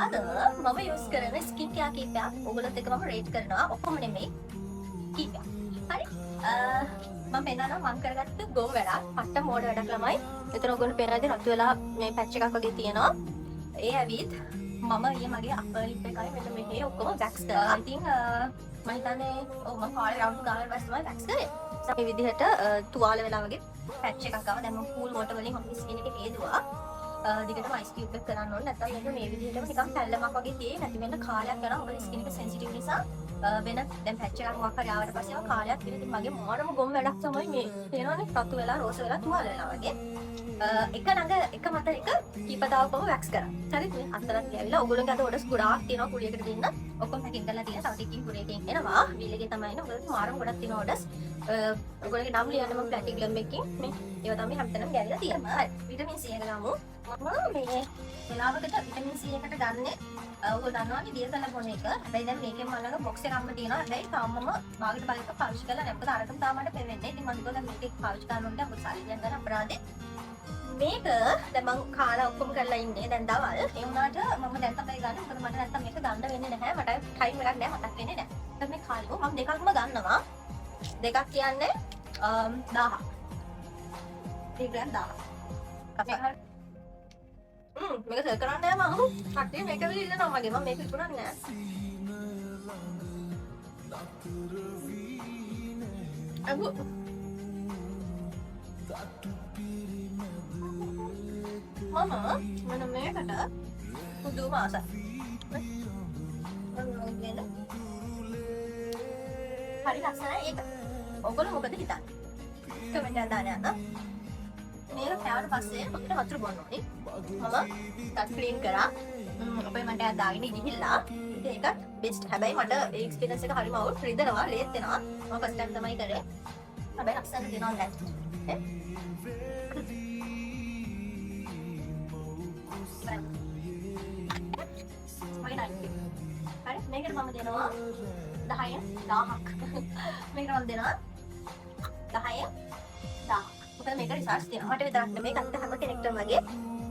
අද මම යූස් කරන ස්කින් කෙයා කීපයක් ඔයගොල්ලොත් එක්ක මම රේට් කරනවා. ඔක්කොම නෙමෙයි කීපයක්. හරි. මම පෙන්නනවා මම කරගත්ත ගොම් වැඩක්. පට්ට මෝඩ වැඩක් ළමයි. එතන ඔයගොල්ලෝ පේනවාද රතු වෙලා මේ පැච් එකක් වගේ තියෙනවා. ඒ ඇවිත් මම ඊයේ මගේ අපර් ලිප් එකයි මෙන්න මෙහෙ ඔක්කොම වැක්ස් කරා. ඉතින් මම හිතන්නේ මම කාලේ රවුන්ඩ් ගාලා පස්සේ තමයි වැක්ස් කරේ. මේ විදිහට තුවාල වෙලා වගේ පැච් එකක් ආවා. දැන් මම කූල් වෝටර් වලින් මගේ ස්කින් එකේ හේදුවා. දිගටම අයිස් කියුබ් එක කරන්න ඕනේ. නැත්නම් මේක මේ විදිහටම නිකන් පැල්ලමක් වගේ තියෙන්නේ නැති වෙන කාලයක් යනවා. මොකද ස්කින් එක සෙන්සිටිව් නිසා වෙන දැන් පැච් එකක් මොකක් හරි ආවට පස්සේ ඒවා කාලයක් ඉතින් මගේ මොනම ගොම් වැඩක් තමයි මේ. තේරෙනවනේ? රතු වෙලා රෝස වෙලා තුවාල වෙලා වගේ. එක ළඟ එක මත එක කීපතාවකම වැක්ස් කරා. හරිද? මේ අතරත් ගෑවිලා ඔයගොල්ලෝගේ අත ඔඩස් ගොඩාක් තියෙනවා කුලියකට දෙන්න. ඔක්කොම පැකින් කරලා තියෙන. තව ටිකකින් කුලියකින් එනවා. වීල් එකේ තමයි එන්නේ. ඔයගොල්ලෝ මාරම ගොඩක් තියෙන ඔඩස්. ඔයගොල්ලෝගේ නම් ලියන්න මම ප්ලැටිග්ලම් එකකින් මේ ඒවා තමයි හැමතැනම ගෑවිලා තියෙනවා. හරි. විටමින් C එක ගමු. මම මේ වෙලාවකට විටමින් C එකට ගන්නේ ඔයගොල්ලෝ දන්නවනේ දිය කලර් බොන එක. හැබැයි දැන් මේකෙන් මම ළඟ බොක්ස් එකක්ම තියෙනවා. හැබැයි තාම මම භාගයට බලක පාවිච්චි කරලා නැහැ. මොකද අරකම තාම මට පෙවෙන්නේ. ඉතින් මම හිතුවා දැන් මේක පාවිච්චි කරනකොට මොකද සාලියෙන් ගන්න අපරාධේ. මේක දැන් මම කාලා ඔක්කොම කරලා ඉන්නේ දැන් දවල්. ඒ වුණාට මම දැන් තමයි ගන්න. මොකද මට නැත්තම් මේක ගන්න වෙන්නේ නැහැ. මට ටයිම් එකක් නැහැ. මතක් වෙන්නේ නැහැ. දැන් මේ කාලේ මම දෙකක්ම ගන්නවා. දෙකක් කියන්නේ 1000. 3 ග්‍රෑම් 1000. මේක සෙල් කරන්නේ නැහැ මම. කට්ටිය මේක විදිහට මගේ මම මේක විකුණන්නේ නැහැ. අගු මම මොන මේකට පුදුම ආසයි. හරි ලස්සනයි ඒක. ඔයගොල්ලෝ මොකද හිතන්නේ? කමෙන්ට් එකක් දාන්න යන්න. මේක කෑවට පස්සේ ඔතන වතුර බොන්න ඕනේ. මම ටච් ක්ලීන් කරා. අපේ මට දාගෙන ගිහිල්ලා ඒකත් බෙස්ට්. හැබැයි මට ඒ එක්ස්පීරියන්ස් එක හරිම අවුල් රිදෙනවා, ලේත් වෙනවා. මම ෆස්ට් ටයිම් තමයි කරේ. හැබැයි ලස්සන දෙනවා දැන්. හරි මේකට මම දෙනවා 10න් 1000ක්. මේකට මම දෙනවා 10න් 1000ක්. මොකද මේක රිසර්ච් තියෙනවා. මට විතරක් නෙමෙයි ගත්ත හැම කෙනෙක්ටම වගේ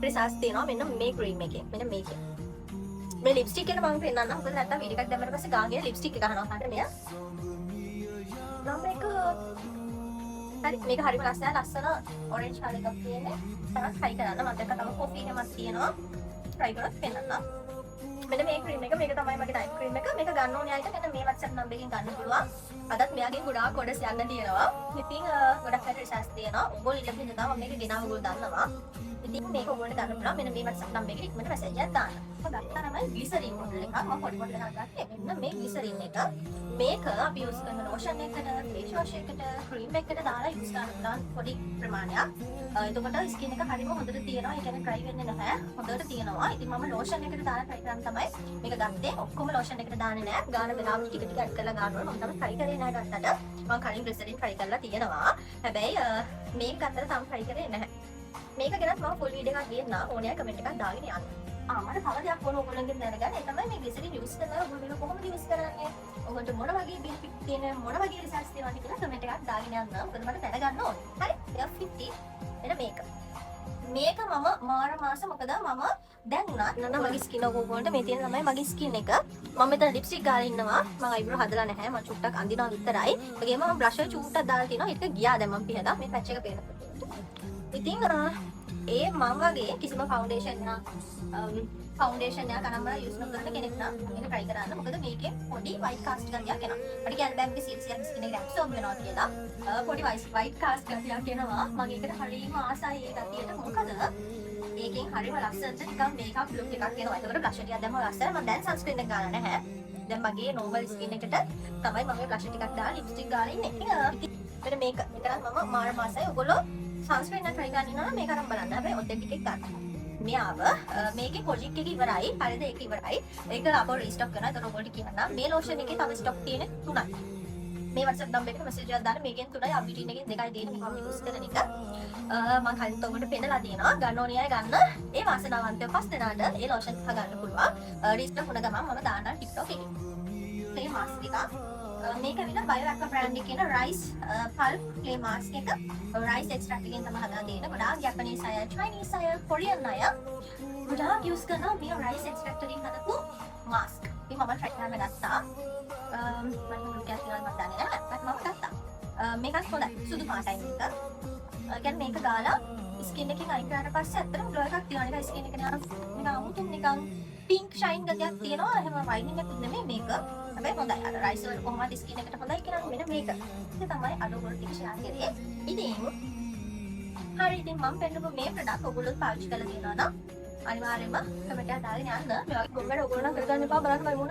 රිසර්ච් තියෙනවා මෙන්න මේ ක්‍රීම් එකේ. මෙන්න මේකේ. මේ ලිප්ස්ටික් එක මම පෙන්නන්නම්. මොකද නැත්තම් වීඩියෝ එකක් දැම්මම පස්සේ ගාගෙන ලිප්ස්ටික් එක ගන්නවා හරියට මෙයා. නම් මේක හරි මේක හරිම ලස්සනයි. ලස්සන ඔරෙන්ජ් කලර් එකක් තියෙන්නේ. තරක් try කරන්න. මම දැක්ක තව කොෆි එකක් තියෙනවා. try කරලා පෙන්නන්නම්. මෙන්න මේ ක්‍රීම් එක මේක තමයි මගේ නයිට් ක්‍රීම් එක. මේක ගන්න ඕනේ අයිට මෙන්න මේ WhatsApp නම්බර් එකෙන් ගන්න පුළුවන්. අදත් මෙයාගෙන් ගොඩාක් ඔඩස් යන්න තියෙනවා. ඉතින් ගොඩක් අය රිසර්ච් තියෙනවා. ඔයගොල්ලෝ ඉල්ලපු නිසා මම මේක ගෙනාව ඔයගොල්ලෝ දන්නවා. ඉතින් මේක ඔයගොල්ලෝ ගන්න පුළුවන්. මෙන්න මේ WhatsApp නම්බර් එකට ඉක්මනට මැසේජ් එකක් දාන්න. මම ගත්තාම ග්ලිසරින් බොටල් එකක්. මම පොඩි පොඩි එකක් ගත්තේ. මෙන්න මේ ග්ලිසරින් එක. මේක අපි යූස් කරන ලෝෂන් එකකට, ෆේස් වොෂ් එකකට, ක්‍රීම් එකකට දාලා යූස් කරන්න පුළුවන් පොඩි ප්‍රමාණයක්. එතකොට ස්කින් එක හරිම හොඳට තියෙනවා. ඒ කියන්නේ ඩ්‍රයි වෙන්නේ නැහැ. හොඳට තියෙනවා. ඉතින් මම ලෝෂන් එකට දාලා try කරන් තමයි මේක ගත්තේ. ඔක්කොම ලෝෂන් එකට දාන්නේ නැහැ. ගාන වෙලාවට ටික ටික ඇඩ් කරලා ගන්නවා. මම තමයි try කරේ නැහැ ගත්තට. මම කලින් ග්ලිසරින් try කරලා තියෙනවා. හැබැයි මේක ගත්තට තාම try කරේ නැහැ. මේක ගැනත් මම ෆුල් වීඩියෝ එකක් ගේන්න ඕනෑ කමෙන්ට් එකක් දාගෙන යන්න. මට තව දෙයක් ඕන ඔයගොල්ලන්ගෙන් දැනගන්න. ඒ තමයි මේ ග්ලිසරින් යූස් කරනවා ඔයගොල්ලෝ කොහොමද යූස් කරන්නේ? ඔයගොල්ලන්ට මොන වගේ බෙනිෆිට් තියෙන මොන වගේ රිසර්ච් තියෙනවද කියලා කමෙන්ට් එකක් දාගෙන යන්න. මොකද මට දැනගන්න ඕනේ. හරි? F50 එන මේක. මේක මම මාර මාස මොකද මම දැන් උනත් නන මගේ ස්කින් එක ඕගොල්ලන්ට මේ තියෙන තමයි මගේ ස්කින් එක. මම මෙතන ලිප්ස්ටික් ගාලා ඉන්නවා. මම අයිබ්‍රෝ හදලා නැහැ. මම චුට්ටක් අඳිනවා විතරයි. ඒගොම මම බ්ලෂර් චුට්ටක් දාලා තිනවා. ඒක ගියා දැන් මම පිහදා මේ පැච් එක පේනකොට. ඉතින් ඒ මම වගේ කිසිම ෆවුන්ඩේෂන් එකක් අනම්ම යූස් නොකරන කෙනෙක් නම් මේක try කරන්න. මොකද මේකේ පොඩි white cast ගතියක් එනවා. මට කියන්නේ දැන් මේ CCR ස්කින් එක ඇබ්සෝබ් වෙනවා කියලා. පොඩි white cast ගතියක් එනවා. මම ඒකට හරියම ආසයි ඒ ගතියට. මොකද ඒකෙන් හරියම ලස්සනට නිකන් මේකප් ලුක් එකක් එනවා. ඒකට බ්ලෂර් ටිකක් දැම්මම ලස්සනයි. මම දැන් සන්ස්ක්‍රීන් එක ගාලා නැහැ. දැන් මගේ normal ස්කින් එකට තමයි මම බ්ලෂර් ටිකක් දාලා ලිප්ස්ටික් ගාලා ඉන්නේ. ඉතින් මේක විතරක් මම මාර මාසයි. ඔයගොල්ලෝ සන්ස්ක්‍රීන් එක try කරන්න ඉන්නවා නම් මේක අරන් බලන්න. හැබැයි ඔතෙන්ටික් එක ගන්න. මෙයාව මේකේ කොජික් එක ඉවරයි. පරිද එක ඉවරයි. ඒක අපෝ රීස්ටොක් කරනවා. ඒතර ඔයගොල්ලෝ කියන්න මේ ලෝෂන් එකේ තව ස්ටොක් තියෙන්නේ 3යි. මේ WhatsApp නම්බර් එකට මැසේජ් එකක් දාන්න. මේකෙන් 3යි අබිටින් එකෙන් 2යි තියෙන්නේ. මම යූස් කරන එක. මම කලින් ඔයගොල්ලන්ට පෙන්නලා තියෙනවා. ගන්න ඕනේ අය ගන්න. ඒ වාසනාවන්තයෝ 5 දෙනාට ඒ ලෝෂන් එක ගන්න පුළුවන්. රීස්ටොක් වුණ ගමන් මම දාන්නම් TikTok එකේ. මේ මාස්ක් එක මේක විතර බයෝඇක්වා බ්‍රෑන්ඩ් එකේ තියෙන රයිස් පල්ප් ක්ලේ මාස්ක් එක රයිස් එක්ස්ට්‍රැක්ට් එකෙන් තමයි හදලා තියෙන්නේ. ගොඩාක් ජපනීස් අය, චයිනීස් අය, කොරියන් අය ගොඩාක් යූස් කරනවා මේ රයිස් එක්ස්ට්‍රැක්ට් වලින් හදපු මාස්ක්. ඉතින් මම try කරන්න ගත්තා. මම මුළු කැස්ටිවල් මම දන්නේ නැහැ. ඒත් මම ගත්තා. මේකත් හොඳයි. සුදු පාටයි මේක. කියන්නේ මේක ගාලා ස්කින් එකකින් අයින් කරාට පස්සේ ඇත්තටම ග්ලෝ එකක් තියෙනවා. නිකන් ස්කින් එක නිකන් අමුතුම නිකන් පින්ක් ෂයින් ගතියක් තියෙනවා. එහෙම වයිනින් එකක් නෙමෙයි මේක. හැබැයි හොඳයි. අර රයිස් වල කොහොමද ස්කින් එකට හොඳයි කියලා මෙන්න මේක. ඒක තමයි අඩෝගොල් ටික ෂෙයා කරේ. ඉතින් හරි ඉතින් මම පෙන්නපු මේ ප්‍රොඩක්ට් ඔයගොල්ලෝ පාවිච්චි කරලා තියෙනවා නම් අනිවාර්යයෙන්ම කමෙන්ට් එකක් දාගෙන යන්න. මේ වගේ ගොම්බඩ ඔයගොල්ලෝ නම් කරගන්න එපා බලන්න මම මොන